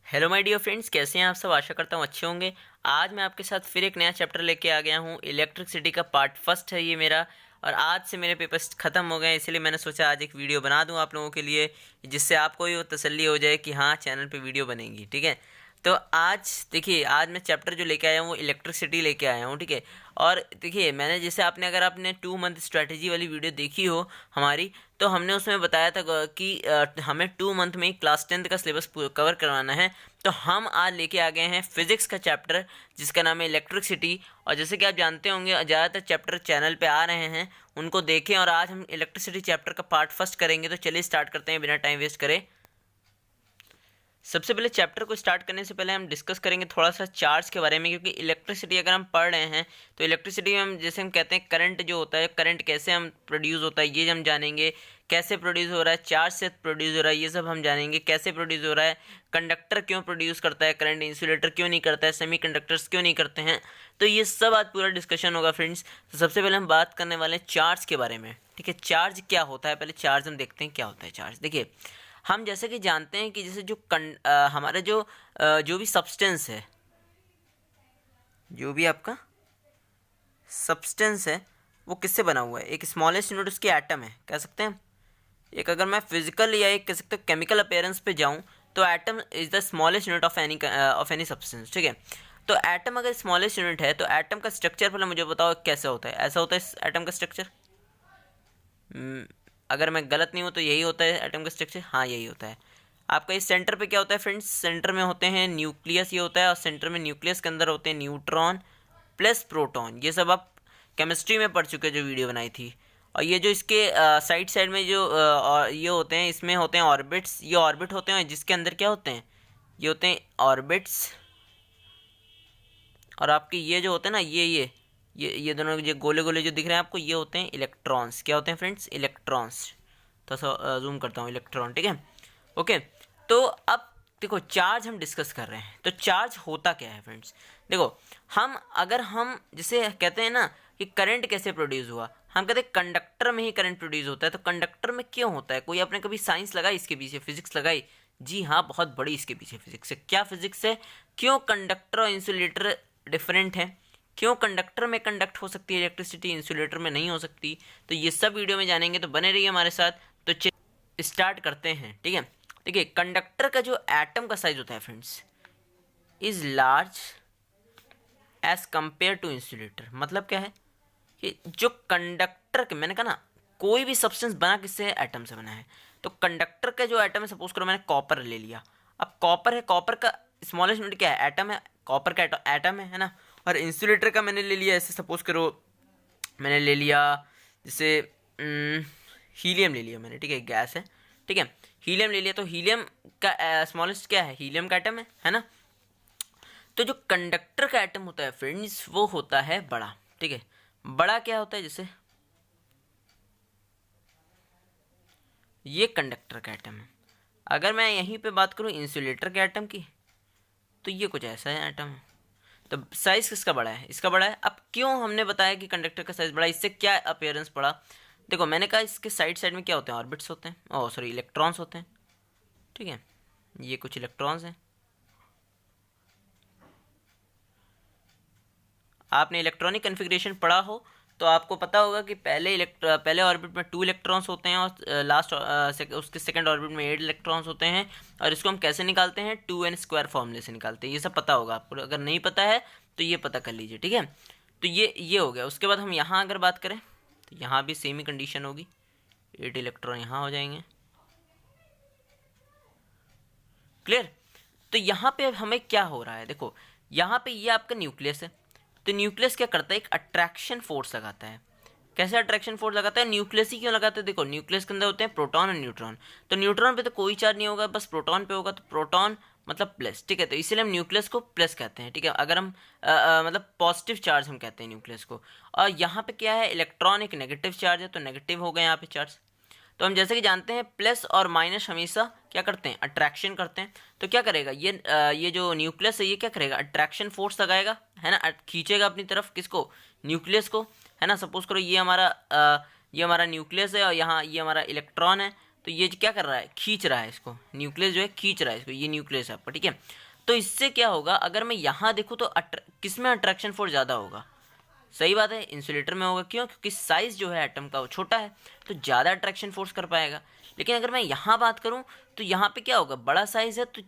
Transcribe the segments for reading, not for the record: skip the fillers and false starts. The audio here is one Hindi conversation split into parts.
हेलो माय डियर फ्रेंड्स, कैसे हैं आप सब। आशा करता हूँ अच्छे होंगे। आज मैं आपके साथ फिर एक नया चैप्टर लेके आ गया हूँ। इलेक्ट्रिसिटी का पार्ट फर्स्ट है ये मेरा। और आज से मेरे पेपर्स ख़त्म हो गए, इसलिए मैंने सोचा आज एक वीडियो बना दूँ आप लोगों के लिए, जिससे आपको ये तसल्ली हो जाए कि हाँ, चैनल पे वीडियो बनेगी। ठीक है, तो आज देखिए, आज मैं चैप्टर जो लेके आया हूँ वो इलेक्ट्रिसिटी लेके आया हूँ। ठीक है, और देखिए, मैंने जैसे अगर आपने 2 मंथ स्ट्रैटेजी वाली वीडियो देखी हो हमारी, तो हमने उसमें बताया था कि हमें 2 मंथ में क्लास 10th का सिलेबस कवर करवाना है। तो हम आज लेके आ गए हैं फिजिक्स का चैप्टर, जिसका नाम है इलेक्ट्रिसिटी। और जैसे कि आप जानते होंगे, ज़्यादातर चैप्टर चैनल पे आ रहे हैं, उनको देखें। और आज हम इलेक्ट्रिसिटी चैप्टर का पार्ट फर्स्ट करेंगे। तो चलिए स्टार्ट करते हैं बिना टाइम वेस्ट करे। सबसे पहले चैप्टर को स्टार्ट करने से पहले हम डिस्कस करेंगे थोड़ा सा चार्ज के बारे में, क्योंकि इलेक्ट्रिसिटी अगर हम पढ़ रहे हैं तो इलेक्ट्रिसिटी में हम जैसे हम कहते हैं करंट जो होता है, करंट कैसे हम प्रोड्यूस होता है ये हम जानेंगे। कैसे प्रोड्यूस हो रहा है, चार्ज से प्रोड्यूस हो रहा है, ये सब हम जानेंगे। कैसे प्रोड्यूस हो रहा है, कंडक्टर क्यों प्रोड्यूस करता है करंट, इंसुलेटर क्यों नहीं करता है, सेमी कंडक्टर्स क्यों नहीं करते हैं। तो ये सब आज पूरा डिस्कशन होगा फ्रेंड्स। तो सबसे पहले हम बात करने वाले हैं चार्ज के बारे में। ठीक है, चार्ज क्या होता है, पहले चार्ज हम देखते हैं क्या होता है चार्ज। देखिए, हम जैसे कि जानते हैं कि जैसे जो हमारा जो भी सब्सटेंस है, जो भी आपका सब्सटेंस है, वो किससे बना हुआ है। एक स्मॉलेस्ट यूनिट उसकी एटम है, कह सकते हैं। एक अगर मैं फिजिकल या एक कह सकते हो केमिकल अपीयरेंस पे जाऊं, तो atom is the smallest unit of any substance. ठीक है, तो एटम अगर स्मॉलेस्ट यूनिट है, तो एटम का स्ट्रक्चर पहले मुझे बताओ कैसे होता है। ऐसा होता है एटम का स्ट्रक्चर। अगर मैं गलत नहीं हूँ तो यही होता है एटम का स्ट्रक्चर। हाँ, यही होता है। आपका इस सेंटर पे क्या होता है फ्रेंड्स, सेंटर में होते हैं न्यूक्लियस, ये होता है। और सेंटर में न्यूक्लियस के अंदर होते हैं न्यूट्रॉन प्लस प्रोटॉन। ये सब आप केमिस्ट्री में पढ़ चुके, जो वीडियो बनाई थी। और ये जो इसके साइड साइड में जो ये होते हैं, इसमें होते हैं ऑर्बिट्स। ये ऑर्बिट होते हैं जिसके अंदर क्या होते हैं, ये होते हैं ऑर्बिट्स। और आपके ये जो होते हैं ना, ये दोनों जो गोले गोले जो दिख रहे हैं आपको, ये होते हैं इलेक्ट्रॉन्स। क्या होते हैं फ्रेंड्स, इलेक्ट्रॉन्स। तो जूम करता हूँ, इलेक्ट्रॉन। ठीक है, ओके। तो अब देखो, चार्ज हम डिस्कस कर रहे हैं, तो चार्ज होता क्या है फ्रेंड्स। देखो, अगर हम जैसे कहते हैं ना कि करंट कैसे प्रोड्यूस हुआ, हम कहते हैं कंडक्टर में ही करंट प्रोड्यूस होता है। तो कंडक्टर में क्यों होता है, कोई आपने कभी साइंस लगाई इसके पीछे, फिजिक्स लगाई? जी हाँ, बहुत बड़ी इसके पीछे फिजिक्स है। क्या फिजिक्स है, क्यों कंडक्टर और इंसुलेटर डिफरेंट है, क्यों कंडक्टर में कंडक्ट हो सकती है इलेक्ट्रिसिटी, इंसुलेटर में नहीं हो सकती। तो ये सब वीडियो में जानेंगे, तो बने रहिए हमारे साथ। तो स्टार्ट करते हैं। ठीक है, देखिए, कंडक्टर का जो एटम का साइज होता है friends, is large as compare to insulator. मतलब क्या है कि जो कंडक्टर के, मैंने कहा ना, कोई भी सब्सटेंस बना किससे है, एटम से बना है। तो कंडक्टर का जो एटम है, सपोज करो मैंने कॉपर ले लिया। अब कॉपर है, कॉपर का स्मॉलेस्ट यूनिट क्या है, एटम है। कॉपर का एटम है ना। और इंसुलेटर का मैंने ले लिया, ऐसे सपोज करो मैंने ले लिया, जैसे हीलियम ले लिया मैंने। ठीक है, गैस है। ठीक है, हीलियम ले लिया। तो हीलियम का स्मॉलेस्ट क्या है, हीलियम का एटम है ना। तो जो कंडक्टर का एटम होता है फ्रेंड्स, वो होता है बड़ा। ठीक है, बड़ा क्या होता है, जैसे ये कंडक्टर का एटम है। अगर मैं यहीं पे बात करूं इंसुलेटर के एटम की, तो ये कुछ ऐसा है एटम है। तो साइज किसका बड़ा है, इसका बड़ा है। अब क्यों हमने बताया कि कंडक्टर का साइज बड़ा है, इससे क्या अपीयरेंस पड़ा। देखो, मैंने कहा इसके साइड साइड में क्या होते हैं, ऑर्बिट्स होते हैं, ओह सॉरी, इलेक्ट्रॉन्स होते हैं। ठीक है, ये कुछ इलेक्ट्रॉन्स हैं। आपने इलेक्ट्रॉनिक कन्फिग्रेशन पढ़ा हो तो आपको पता होगा कि पहले ऑर्बिट में 2 इलेक्ट्रॉन्स होते हैं, और लास्ट उसके सेकंड ऑर्बिट में 8 इलेक्ट्रॉन्स होते हैं। और इसको हम कैसे निकालते हैं, 2n² फॉर्मूले से निकालते हैं। ये सब पता होगा आपको, अगर नहीं पता है तो ये पता कर लीजिए। ठीक है, तो ये हो गया। उसके बाद हम यहाँ अगर बात करें, तो यहाँ भी सेम ही कंडीशन होगी, 8 इलेक्ट्रॉन यहाँ हो जाएंगे। क्लियर। तो यहाँ पे हमें क्या हो रहा है, देखो, यहाँ पे ये आपका न्यूक्लियस है। तो न्यूक्लियस क्या करता है, एक अट्रैक्शन फोर्स लगाता है। कैसे अट्रैक्शन फोर्स लगाता है, न्यूक्लियस ही क्यों लगाता है। देखो, न्यूक्लियस के अंदर होते हैं प्रोटॉन और न्यूट्रॉन। तो न्यूट्रॉन पे तो कोई चार्ज नहीं होगा, बस प्रोटॉन पे होगा। तो प्रोटॉन मतलब प्लस। ठीक है, तो इसीलिए हम न्यूक्लियस को प्लस कहते हैं। ठीक है, अगर हम मतलब पॉजिटिव चार्ज हम कहते हैं न्यूक्लियस को। और यहाँ पे क्या है, इलेक्ट्रॉन एक नेगेटिव चार्ज है, तो नेगेटिव हो गए यहाँ पे चार्ज। तो हम जैसे कि जानते हैं, प्लस और माइनस हमेशा क्या करते हैं, अट्रैक्शन करते हैं। तो क्या करेगा ये जो न्यूक्लियस है, ये क्या करेगा, अट्रैक्शन फोर्स लगाएगा, है ना, खींचेगा अपनी तरफ, किसको, न्यूक्लियस को, है ना। सपोज करो ये हमारा न्यूक्लियस है, और यहाँ ये हमारा इलेक्ट्रॉन है। तो ये क्या कर रहा है, खींच रहा है इसको, न्यूक्लियस जो है खींच रहा है इसको, ये न्यूक्लियस है आपका, ठीक है। तो इससे क्या होगा, अगर मैं यहाँ देखूँ तो किस में अट्रैक्शन फोर्स ज़्यादा होगा, सही बात है इंसुलेटर में होगा। क्यों, क्योंकि साइज जो है एटम का वो छोटा है, तो ज़्यादा अट्रैक्शन फोर्स कर पाएगा। लेकिन अगर मैं यहाँ बात करूँ तो यहाँ पे क्या होगा, बड़ा साइज है तो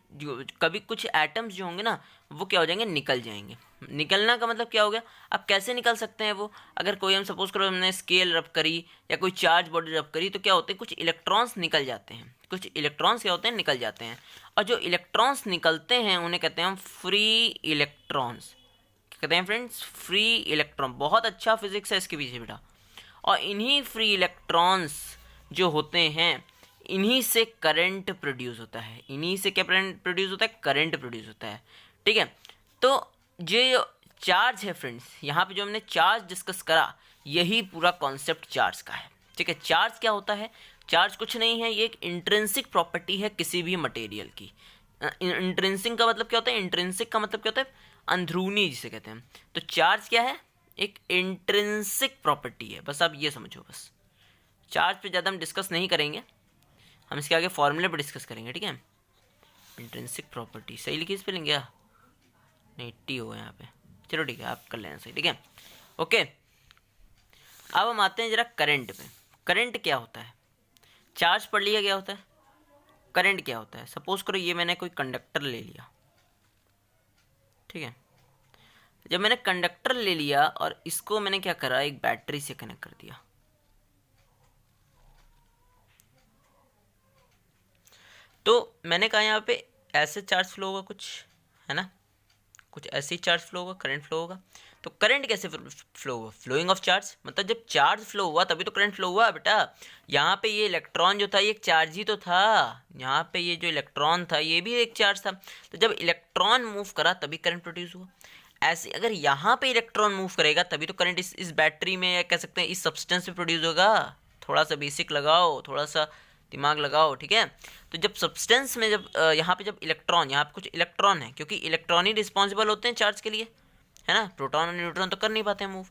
कभी कुछ एटम्स जो होंगे ना वो क्या हो जाएंगे, निकल जाएंगे। निकलना का मतलब क्या हो गया, अब कैसे निकल सकते हैं वो, अगर कोई हम सपोज करो हमने स्केल रब करी या कोई चार्ज बॉडी रब करी, तो क्या होते हैं, कुछ इलेक्ट्रॉन्स निकल जाते हैं, कुछ इलेक्ट्रॉन्स क्या होते हैं, निकल जाते हैं। और जो इलेक्ट्रॉन्स निकलते हैं उन्हें कहते हैं हम फ्री इलेक्ट्रॉन्स। कहते हैं फ्रेंड्स, फ्री इलेक्ट्रॉन। बहुत अच्छा फिजिक्स है इसके पीछे बेटा। और इन्हीं फ्री इलेक्ट्रॉन्स जो होते हैं, इन्हीं से करंट प्रोड्यूस होता है, इन्हीं से क्या प्रोड्यूस होता है, करंट प्रोड्यूस होता है, ठीक है। तो ये चार्ज है फ्रेंड्स, यहाँ पे जो हमने चार्ज डिस्कस करा, यही पूरा कॉन्सेप्ट चार्ज का है, ठीक है। चार्ज क्या होता है, चार्ज कुछ नहीं है, ये एक इंट्रिंसिक प्रॉपर्टी है किसी भी मटेरियल की। इंट्रिंसिक का मतलब क्या होता है, इंट्रिंसिक का मतलब क्या होता है, अंदरूनी जिसे कहते हैं। तो चार्ज क्या है, एक इंट्रिंसिक प्रॉपर्टी है, बस आप ये समझो। बस चार्ज पे ज़्यादा हम डिस्कस नहीं करेंगे, हम इसके आगे फॉर्मूले पे डिस्कस करेंगे, ठीक है। इंट्रिंसिक प्रॉपर्टी सही लिखी इस पे लेंगे, नहीं टी होगा यहाँ पे, चलो ठीक है आप कर लेना सही, ठीक है, ओके। अब हम आते हैं जरा करंट पे। करंट क्या होता है, चार्ज पढ़ लिया क्या होता है, करंट क्या होता है। सपोज करो ये मैंने कोई कंडक्टर ले लिया, ठीक है। जब मैंने कंडक्टर ले लिया और इसको मैंने क्या करा, एक बैटरी से कनेक्ट कर दिया, तो मैंने कहा यहाँ पे ऐसे चार्ज फ्लो होगा कुछ, है ना, कुछ ऐसे ही चार्ज फ्लो होगा, करंट फ्लो होगा। तो करंट कैसे फ्लो हुआ, फ्लोइंग ऑफ चार्ज, मतलब जब चार्ज फ्लो हुआ तभी तो करंट फ्लो हुआ बेटा। यहाँ पे ये इलेक्ट्रॉन जो था ये एक चार्ज ही तो था, यहाँ पे ये जो इलेक्ट्रॉन था ये भी एक चार्ज था, तो जब इलेक्ट्रॉन मूव करा तभी करंट प्रोड्यूस हुआ। ऐसे अगर यहाँ पे इलेक्ट्रॉन मूव करेगा तभी तो करंट इस बैटरी में, या कह सकते हैं इस सब्सटेंस में प्रोड्यूस होगा। थोड़ा सा बेसिक लगाओ, थोड़ा सा दिमाग लगाओ, ठीक है। तो जब सब्सटेंस में जब यहाँ पे जब इलेक्ट्रॉन, यहाँ पे कुछ इलेक्ट्रॉन है, क्योंकि इलेक्ट्रॉन ही रिस्पॉन्सिबल होते हैं चार्ज के लिए, है ना, प्रोटॉन और न्यूट्रॉन तो कर नहीं पाते हैं मूव।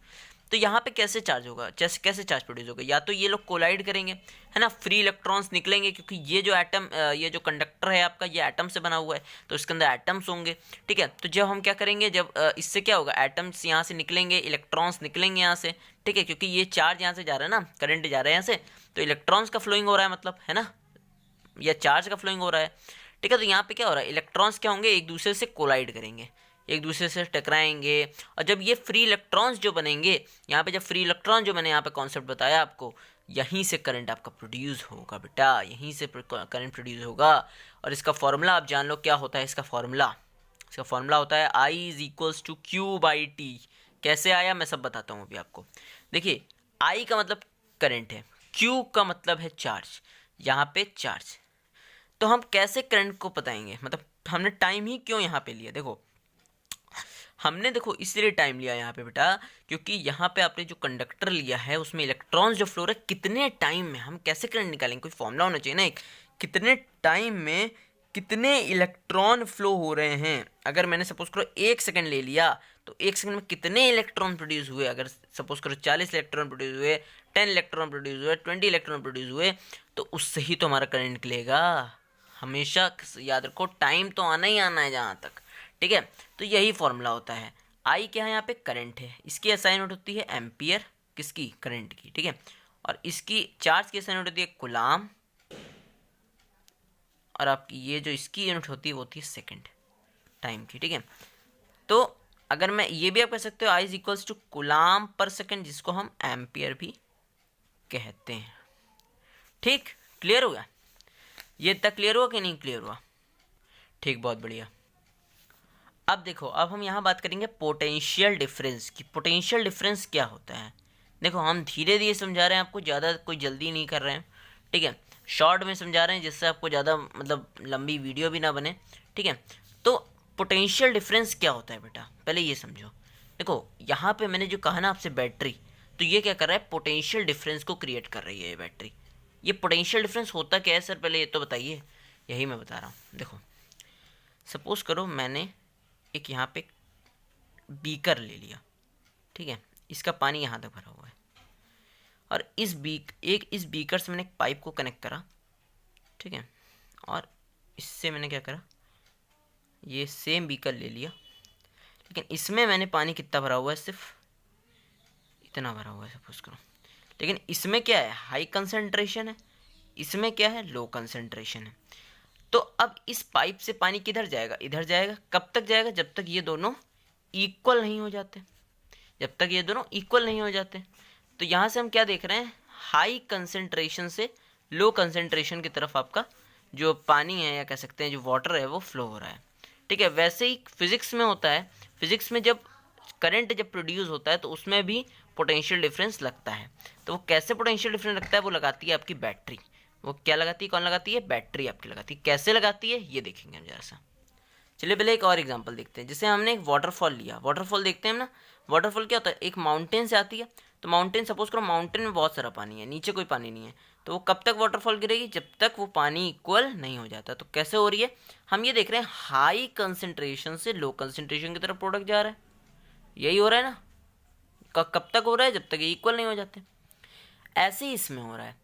तो यहाँ पे कैसे चार्ज होगा, कैसे चार्ज प्रोड्यूस होगा, या तो ये लोग कोलाइड करेंगे, है ना, फ्री इलेक्ट्रॉन्स निकलेंगे, क्योंकि ये जो एटम, ये जो कंडक्टर है आपका, ये एटम से बना हुआ है, तो इसके अंदर एटम्स होंगे, ठीक है। तो जब हम क्या करेंगे, जब इससे क्या होगा, एटम्स यहाँ से निकलेंगे, इलेक्ट्रॉन्स निकलेंगे यहाँ से, ठीक है, क्योंकि ये चार्ज यहाँ से जा रहा है ना, करंट जा रहा है यहाँ से, तो इलेक्ट्रॉन्स का फ्लोइंग हो रहा है, मतलब, है ना, या चार्ज का फ्लोइंग हो रहा है, ठीक है। तो यहाँ पे क्या हो रहा है, इलेक्ट्रॉन्स क्या होंगे, एक दूसरे से कोलाइड करेंगे, एक दूसरे से टकराएंगे, और जब ये फ्री इलेक्ट्रॉन्स जो बनेंगे, यहाँ पे जब फ्री इलेक्ट्रॉन जो मैंने यहाँ पे कॉन्सेप्ट बताया आपको, यहीं से करंट आपका प्रोड्यूस होगा बेटा, यहीं से करंट प्रोड्यूस होगा। और इसका फॉर्मूला आप जान लो क्या होता है, इसका फॉर्मूला होता है I is equals to Q by T. कैसे आया मैं सब बताता हूँ अभी आपको। देखिए आई का मतलब करंट है, क्यू का मतलब है चार्ज, यहाँ पे चार्ज। तो हम कैसे करंट को बताएंगे, मतलब हमने टाइम ही क्यों यहाँ पे लिया, देखो हमने, देखो इसलिए टाइम लिया यहाँ पे बेटा, क्योंकि यहाँ पे आपने जो कंडक्टर लिया है उसमें इलेक्ट्रॉन्स जो फ्लो रहे, कितने टाइम में हम कैसे करंट निकालेंगे, कोई फॉर्मूला होना चाहिए ना एक, कितने टाइम में कितने इलेक्ट्रॉन फ्लो हो रहे हैं। अगर मैंने सपोज करो 1 सेकंड ले लिया, तो 1 सेकंड में कितने इलेक्ट्रॉन प्रोड्यूस हुए, अगर सपोज करो 40 इलेक्ट्रॉन प्रोड्यूस हुए, 10 इलेक्ट्रॉन प्रोड्यूस हुए, 20 इलेक्ट्रॉन प्रोड्यूस हुए, तो उससे ही तो हमारा करंट निकलेगा। हमेशा याद रखो टाइम तो आना ही आना है जहाँ तक, ठीक है। तो यही फॉर्मूला होता है। आई क्या है, यहाँ पे करंट है, इसकी असाइनमेंट होती है एम्पियर, किसकी, करंट की, ठीक है। और इसकी चार्ज की असाइनमेंट होती है कूलाम, और आपकी ये जो इसकी यूनिट होती है वो होती है सेकंड, टाइम की, ठीक है। तो अगर मैं ये भी आप कह सकते हो आई इज इक्वल्स टू कूलाम पर सेकंड, जिसको हम एम्पियर भी कहते हैं, ठीक। क्लियर हो गया, ये तक क्लियर हुआ कि नहीं क्लियर हुआ, ठीक, बहुत बढ़िया। अब देखो, अब हम यहाँ बात करेंगे पोटेंशियल डिफरेंस की। पोटेंशियल डिफरेंस क्या होता है, देखो हम धीरे धीरे समझा रहे हैं आपको, ज़्यादा कोई जल्दी नहीं कर रहे हैं, ठीक है, शॉर्ट में समझा रहे हैं जिससे आपको ज़्यादा मतलब लंबी वीडियो भी ना बने, ठीक है। तो पोटेंशियल डिफरेंस क्या होता है बेटा, पहले ये समझो। देखो यहाँ पे मैंने जो कहा ना आपसे बैटरी, तो ये क्या कर रहा है, पोटेंशियल डिफरेंस को क्रिएट कर रही है ये बैटरी। ये पोटेंशियल डिफरेंस होता क्या है सर, पहले ये तो बताइए। यही मैं बता रहा हूँ, देखो सपोज करो मैंने एक यहाँ पे बीकर ले लिया, ठीक है, इसका पानी यहाँ तक भरा हुआ है, और इस बीकर से मैंने एक पाइप को कनेक्ट करा, ठीक है। और इससे मैंने क्या करा, ये सेम बीकर ले लिया, लेकिन इसमें मैंने पानी कितना भरा हुआ है, सिर्फ इतना भरा हुआ है सपोज करो। लेकिन इसमें क्या है, हाई कंसंट्रेशन है, इसमें क्या है, लो कंसंट्रेशन है। तो अब इस पाइप से पानी किधर जाएगा, इधर जाएगा। कब तक जाएगा, जब तक ये दोनों इक्वल नहीं हो जाते, जब तक ये दोनों इक्वल नहीं हो जाते। तो यहाँ से हम क्या देख रहे हैं, हाई कंसंट्रेशन से लो कंसंट्रेशन की तरफ आपका जो पानी है, या कह सकते हैं जो वाटर है, वो फ्लो हो रहा है। ठीक है, वैसे ही फिजिक्स में होता है। फिजिक्स में जब करंट जब प्रोड्यूस होता है तो उसमें भी पोटेंशियल डिफरेंस लगता है। तो वो कैसे पोटेंशियल डिफरेंस लगता है, वो लगाती है आपकी बैटरी। वो क्या लगाती है, कौन लगाती है, बैटरी आपकी लगाती है। कैसे लगाती है ये देखेंगे हम जरा सा। चलिए पहले एक और एग्जांपल देखते हैं। जैसे हमने एक वाटरफॉल लिया, वाटरफॉल देखते हैं हम ना। वाटरफॉल क्या होता है, एक माउंटेन से आती है। तो माउंटेन, सपोज करो माउंटेन में बहुत सारा पानी है, नीचे कोई पानी नहीं है, तो वो कब तक वाटरफॉल गिरेगी, जब तक वो पानी इक्वल नहीं हो जाता। तो कैसे हो रही है, हम ये देख रहे हैं हाई कंसंट्रेशन से लो कंसंट्रेशन की तरफ प्रोडक्ट जा रहा है। यही हो रहा है ना, कब तक हो रहा है, जब तक ये इक्वल नहीं हो जाते। ऐसे ही इसमें हो रहा है।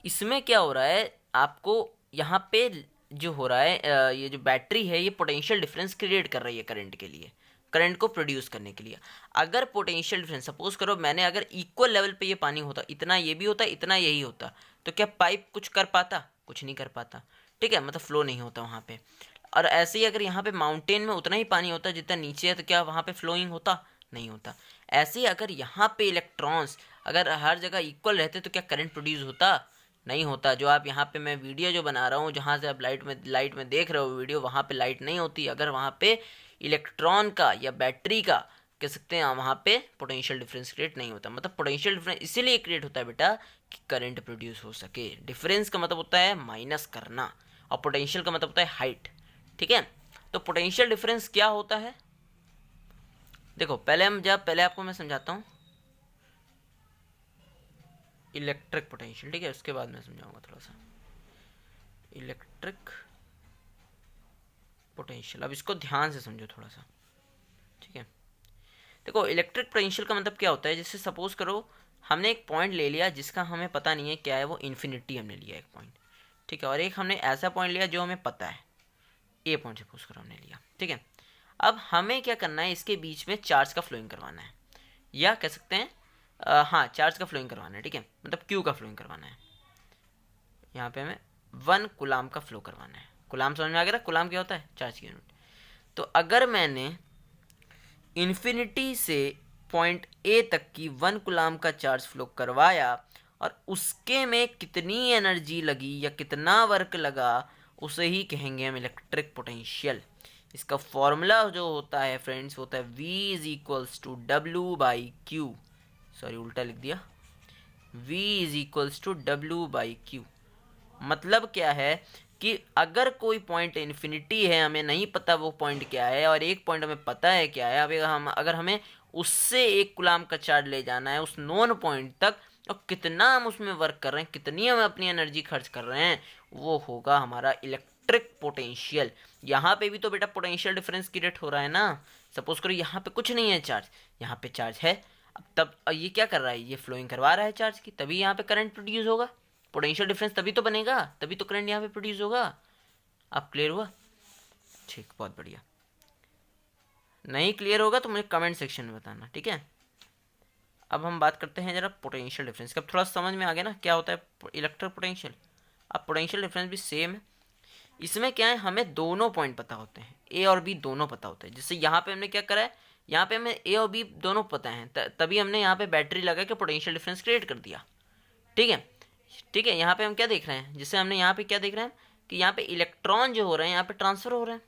इसमें क्या हो रहा है, आपको यहाँ पे जो हो रहा है, ये जो बैटरी है, ये पोटेंशियल डिफरेंस क्रिएट कर रही है करंट के लिए, करंट को प्रोड्यूस करने के लिए। अगर पोटेंशियल डिफरेंस, सपोज करो मैंने अगर इक्वल लेवल पे ये पानी होता, इतना ये भी होता, इतना यही होता, तो क्या पाइप कुछ कर पाता, कुछ नहीं कर पाता। ठीक है, मतलब फ्लो नहीं होता वहाँ पे। और ऐसे ही अगर यहाँ पे माउंटेन में उतना ही पानी होता जितना नीचे है, तो क्या वहाँ पे फ्लोइंग होता, नहीं होता। ऐसे ही अगर यहाँ पे इलेक्ट्रॉन्स अगर हर जगह इक्वल रहते तो क्या करंट प्रोड्यूस होता, नहीं होता। जो आप यहाँ पे मैं वीडियो जो बना रहा हूँ, जहाँ से आप लाइट में देख रहे हो वीडियो, वहाँ पे लाइट नहीं होती अगर वहाँ पे इलेक्ट्रॉन का या बैटरी का कह सकते हैं वहाँ पे पोटेंशियल डिफरेंस क्रिएट नहीं होता। मतलब पोटेंशियल डिफरेंस इसीलिए क्रिएट होता है बेटा कि करंट प्रोड्यूस हो सके। डिफरेंस का मतलब होता है माइनस करना, और पोटेंशियल का मतलब होता है हाइट। ठीक है, तो पोटेंशियल डिफरेंस क्या होता है, देखो पहले आपको मैं समझाता हूँ इलेक्ट्रिक पोटेंशियल। ठीक है, उसके बाद मैं समझाऊंगा थोड़ा सा इलेक्ट्रिक पोटेंशियल। अब इसको ध्यान से समझो थोड़ा सा। ठीक है, देखो इलेक्ट्रिक पोटेंशियल का मतलब क्या होता है, जैसे सपोज करो हमने एक पॉइंट ले लिया जिसका हमें पता नहीं है क्या है, वो इन्फिनिटी हमने लिया एक पॉइंट। ठीक है, और एक हमने ऐसा पॉइंट लिया जो हमें पता है, ए पॉइंट सपोज करो हमने लिया। ठीक है, अब हमें क्या करना है, इसके बीच में चार्ज का फ्लोइंग करवाना है, या कह सकते हैं हाँ चार्ज का फ्लोइंग करवाना है। ठीक है, मतलब क्यू का फ्लोइंग करवाना है। यहाँ पे हमें 1 कूलाम का फ्लो करवाना है। कूलाम समझ में आ गया, कूलाम क्या होता है, चार्ज की यूनिट। तो अगर मैंने इन्फिनिटी से पॉइंट ए तक की 1 कूलाम का चार्ज फ्लो करवाया, और उसके में कितनी एनर्जी लगी या कितना वर्क लगा, उसे ही कहेंगे हम इलेक्ट्रिक पोटेंशियल। इसका फॉर्मूला जो होता है फ्रेंड्स, होता है V is equals to W by Q. Sorry उल्टा लिख दिया, V is equals to W by Q. मतलब क्या है कि अगर कोई पॉइंट इन्फिनिटी है, हमें नहीं पता वो पॉइंट क्या है, और एक पॉइंट हमें पता है क्या है, अगर हमें उससे 1 कूलाम का चार्ज ले जाना है उस नोन पॉइंट तक, और कितना हम उसमें वर्क कर रहे हैं, कितनी हम अपनी एनर्जी खर्च कर रहे हैं, वो होगा हमारा इलेक्ट्रिक पोटेंशियल। यहाँ पे भी तो बेटा पोटेंशियल डिफरेंस क्रिएट हो रहा है ना। सपोज करो यहाँ पे कुछ नहीं है चार्ज, यहाँ पे चार्ज है। अब तब ये क्या कर रहा है, ये फ्लोइंग करवा रहा है चार्ज की, तभी यहाँ पे करंट प्रोड्यूस होगा। पोटेंशियल डिफरेंस तभी तो बनेगा, तभी तो करंट यहाँ पे प्रोड्यूस होगा। अब क्लियर हुआ, ठीक, बहुत बढ़िया। नहीं क्लियर होगा तो मुझे कमेंट सेक्शन में बताना, ठीक है। अब हम बात करते हैं जरा पोटेंशियल डिफरेंस का। थोड़ा समझ में आ गया ना क्या होता है इलेक्ट्रिक पोटेंशियल। अब पोटेंशियल डिफरेंस भी सेम है। इसमें क्या है, हमें दोनों पॉइंट पता होते हैं, ए और बी दोनों पता होते हैं। जैसे यहाँ पे हमने क्या करा है, यहाँ पे हमें ए और बी दोनों पता हैं, तभी हमने यहाँ पे बैटरी लगा के पोटेंशियल डिफरेंस क्रिएट कर दिया। ठीक है, ठीक है। यहाँ पे हम क्या देख रहे हैं, जैसे हमने यहाँ पे क्या देख रहे हैं कि यहाँ पे इलेक्ट्रॉन जो हो रहे हैं यहाँ पे ट्रांसफर हो रहे हैं,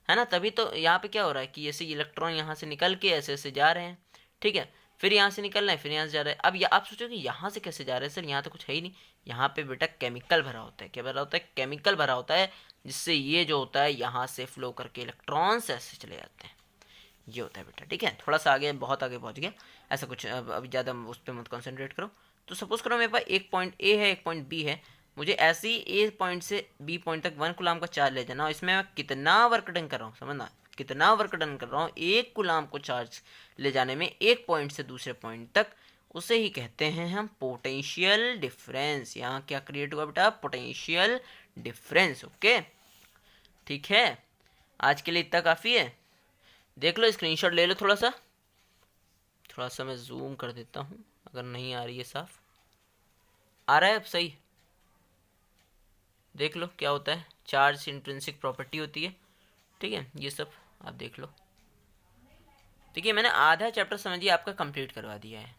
है ना। तभी तो यहाँ पे क्या हो रहा है कि ऐसे इलेक्ट्रॉन यहाँ से निकल के ऐसे ऐसे जा रहे हैं। ठीक है, फिर यहाँ से निकल रहे हैं, फिर यहाँ से जा रहे हैं। अब आप सोचो कि यहाँ से कैसे जा रहे हैं सर, यहाँ तो कुछ है ही नहीं। यहाँ पे बेटा केमिकल भरा होता है। क्या भरा होता है, केमिकल भरा होता है, जिससे ये जो होता है यहाँ से फ्लो करके इलेक्ट्रॉन्स ऐसे चले जाते हैं। ये होता है बेटा, ठीक है। थोड़ा सा आगे, बहुत आगे पहुँच गया, ऐसा कुछ अभी ज़्यादा उस पर मत कॉन्सेंट्रेट करो। तो सपोज करो मेरे पास एक पॉइंट ए है, एक पॉइंट बी है, मुझे ऐसे ही ए पॉइंट से बी पॉइंट तक 1 कूलाम का चार्ज ले जाना, और इसमें मैं कितना वर्क डन कर रहा हूँ, समझना, कितना वर्क डन कर रहा हूँ 1 कूलाम को चार्ज ले जाने में एक पॉइंट से दूसरे पॉइंट तक, उसे ही कहते हैं हम पोटेंशियल डिफरेंस। यहाँ क्या क्रिएट हुआ बेटा, पोटेंशियल डिफरेंस। ओके ठीक है, आज के लिए इतना काफ़ी है। देख लो, स्क्रीनशॉट ले लो। थोड़ा सा मैं जूम कर देता हूँ, अगर नहीं आ रही है साफ। आ रहा है अब सही? देख लो क्या होता है, चार्ज इंट्रिंसिक प्रॉपर्टी होती है, ठीक है, ये सब आप देख लो। देखिए मैंने आधा चैप्टर समझिए आपका कंप्लीट करवा दिया है।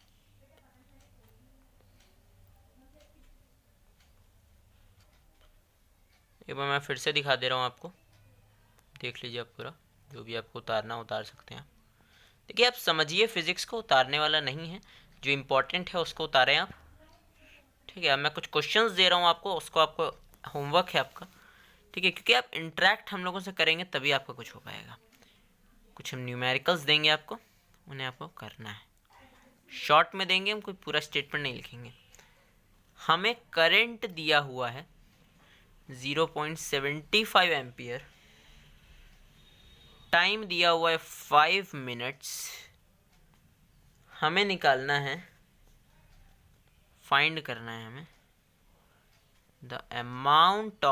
एक बार मैं फिर से दिखा दे रहा हूँ आपको, देख लीजिए आप पूरा, जो भी आपको उतारना उतार सकते हैं आप। देखिए आप समझिए, फिजिक्स को उतारने वाला नहीं है, जो इम्पोर्टेंट है उसको उतारें आप, ठीक है। अब मैं कुछ क्वेश्चंस दे रहा हूँ आपको, उसको आपको होमवर्क है आपका, ठीक है, क्योंकि आप इंटरेक्ट हम लोगों से करेंगे तभी आपका कुछ हो पाएगा। कुछ हम न्यूमेरिकल्स देंगे आपको, उन्हें आपको करना है, शॉर्ट में देंगे, हम कोई पूरा स्टेटमेंट नहीं लिखेंगे। हमें करंट दिया हुआ है 0.75 एम्पियर, टाइम दिया हुआ है 5 मिनट्स, हमें निकालना है, फाइंड करना है हमें the amount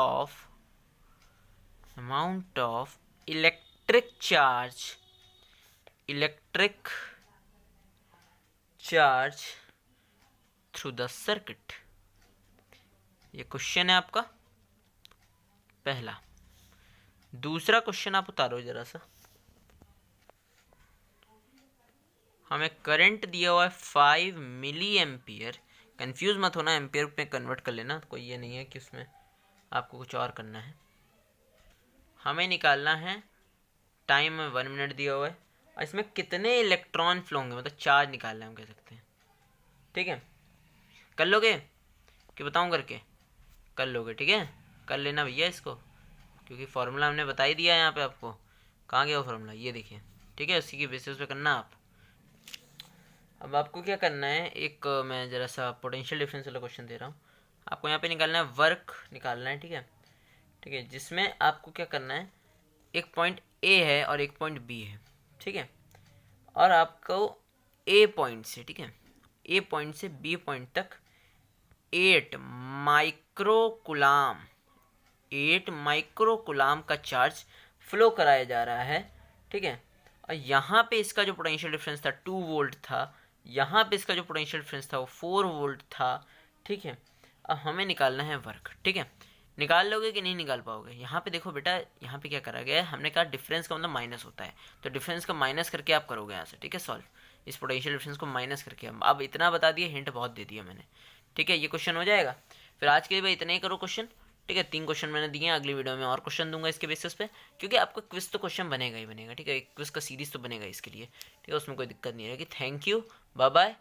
of electric charge through the circuit. ये क्वेश्चन है आपका पहला। दूसरा क्वेश्चन आप उतारो जरा सा। हमें करंट दिया हुआ है 5 मिली एम्पियर, कंफ्यूज मत होना, एम्पियर में कन्वर्ट कर लेना, कोई ये नहीं है कि उसमें आपको कुछ और करना है। हमें निकालना है, टाइम में 1 मिनट दिया हुआ है, और इसमें कितने इलेक्ट्रॉन फ्लो होंगे, मतलब चार्ज निकालना है हम कह सकते हैं, ठीक है। कर लोगे कि बताऊं करके? कर लोगे, ठीक है, कर लेना भैया इसको, क्योंकि फॉर्मूला हमने बता ही दिया है यहाँ पे आपको। कहाँ गया वो फॉर्मूला, ये देखिए, ठीक है, उसी के बेसिस पे करना आप। अब आपको क्या करना है, एक मैं ज़रा सा पोटेंशियल डिफरेंस वाला क्वेश्चन दे रहा हूँ आपको। यहाँ पे निकालना है, वर्क निकालना है, ठीक है, ठीक है, जिसमें आपको क्या करना है, एक पॉइंट ए है और एक पॉइंट बी है, ठीक है, और आपको ए पॉइंट से, ठीक है, ए पॉइंट से बी पॉइंट तक 8 माइक्रोकुलाम का चार्ज फ्लो कराया जा रहा है, ठीक है। और यहाँ पे इसका जो पोटेंशियल डिफरेंस था 2 वोल्ट था, यहाँ पे इसका जो पोटेंशियल डिफरेंस था वो 4 वोल्ट था, ठीक है। अब हमें निकालना है वर्क, ठीक है। निकाल लोगे कि नहीं निकाल पाओगे? यहाँ पे देखो बेटा, यहाँ पे क्या करा गया है, हमने कहा डिफरेंस का मतलब माइनस होता है, तो डिफरेंस का माइनस करके आप करोगे यहाँ से, ठीक है, सॉल्व इस पोटेंशियल डिफरेंस को माइनस करके। हम अब इतना बता दिए, हिंट बहुत दे दिया मैंने, ठीक है, ये क्वेश्चन हो जाएगा। फिर आज के लिए भाई इतना ही करो क्वेश्चन, ठीक है। 3 क्वेश्चन मैंने दिए हैं, अगली वीडियो में और क्वेश्चन दूंगा इसके बेसिस पे, क्योंकि आपको क्विज तो क्वेश्चन बनेगा ही बनेगा, ठीक है, एक क्विज का सीरीज तो बनेगा इसके लिए, ठीक है, उसमें कोई दिक्कत नहीं रहेगी। Thank you, bye bye.